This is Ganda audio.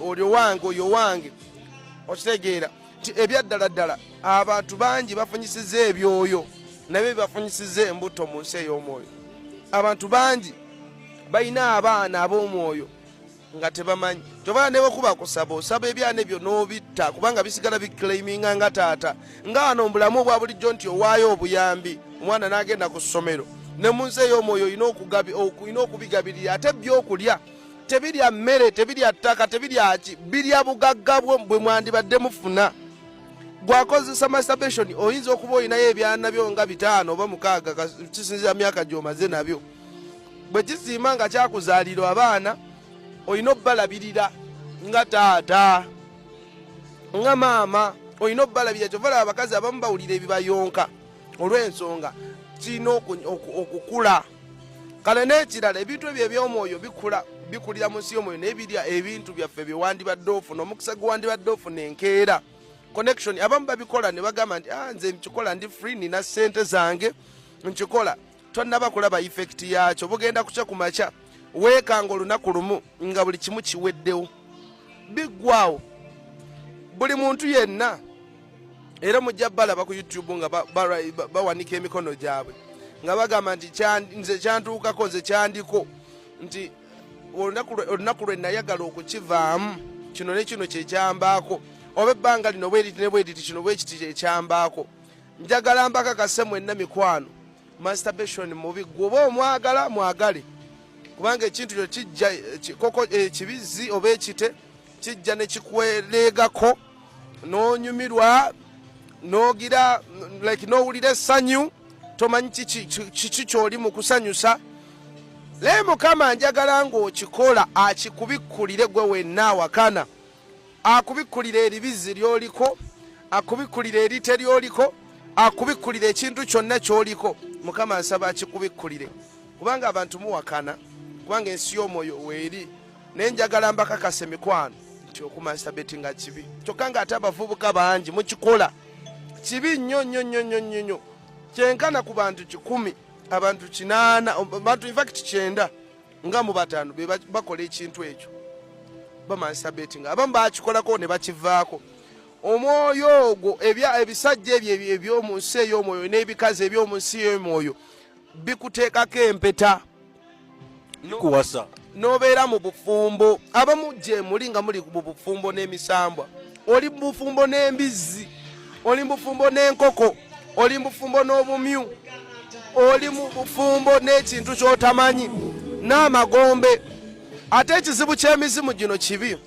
olyo wange oyo wange okitegeera nti ebyaddala abantu bangi bafunyisiza ebyoyo nabyo bafunyisiza embuto mu nsi ey'omwoyo. Abantu bangi balina abaana ab'omwoyo nga tebamanyi. Kyova ne bwekuba kusaba osaba ebyana ebyo n'obitta kubanga bisigala biclaiminga nga taata. Nga wano mbulamu obwa bulijjo nti owaayo obuyambi omwana n'agenda ku ssomero. Ne mu nsi ey'omwoyo olina okubigabirira ate ebyokulya tebirya mmere tebirya ttaka tebirya ki birya bugagga bwe mwandibadde mufuna. Gwakozesa masturbation oyinza okuba olinayo ebyana byo nga 5 oba 6 kisinzira myaka gy'omaze nabyo. Bwe kisiima nga kyakuzaalirwa abaana olina obbalabirira nga taata nga maama olina obbalabirira. Kyovala abakazi abamu bawulira ebibayonka olw'ensonga kirina okukula. Kale n'ekirala ebintu ebyo eby'omwoyo bikulira mu nsi y'omwoyo n'ebirya ebintu byaffe bye wandibadde ofuna omukisa gwe wandibadde ofuna enkeera connection. Abamu babikola ne bagamba nti nze nkikola ndi free nina ssente zange nkikola. Tonnaba kulaba effect yakyo. Bugenda kuca ku makya weekanga olunaku lumu nga buli kimu kiweddewo biggwawo. Buli muntu yenna era mujja balaba ku YouTube nga bawanika emikono gyabwe nga bagamba nti nze kyantuukako nze kyandiko nti olunaku lwe nayagala okukivaamu kino ne kino kyekyambaako oba ebbanga lino bweriti ne bweriti kino bwekiti kyekyambaako. Njagala mbakakase mwenna mikwano masturbation mubi. Gwoba omwagala mwagale kubanga ekintu kyo kijja koko ekibizi oba ekite kijja ne kikweleegako n'onyumirwa n'ogira like n'owulira essanyu tomanyi kiki ky'oli mu kusanyusa. Naye Mukama njagala ng'okikola akikubikkulire gwe wenna awakana, akubikkulire eribizi ly'oliko, akubikkulire erite ly'oliko, akubikkulire ekintu kyonna ky'oliko. Mukama nsaba akikubikkulire kubanga abantu muwakana kubanga ensi y'omwoyo weeri. Naye njagala mbakakase mikwano nti okumasturbatinga kibi. Kyokka ng'ate abavubuka bangi mukikola kibi nnyo. Kyenkana ku bantu 10 abantu 8 abantu in fact 9 nga mu 5 be bakola ekintu ekyo bamasturbatinga. Abamu bakikolako ne bakivaako. Omwoyo ogwo ebisajja ebyo eby'omu nsi ey'omwoyo n'ebikazi eby'omu nsi ey'omwoyo bikuteekako empeta kuwasa n'obeera mu bufumbo. Abamu gye muli nga muli mu bufumbo n'emisambwa, oli mu bufumbo n'embizzi, oli mu bufumbo n'enkoko, oli mu bufumbo n'obumyu, oli mu bufumbo n'ekintu ky'otamanyi n'amagombe. Ate ekizibu ky'emizimu gino kibi.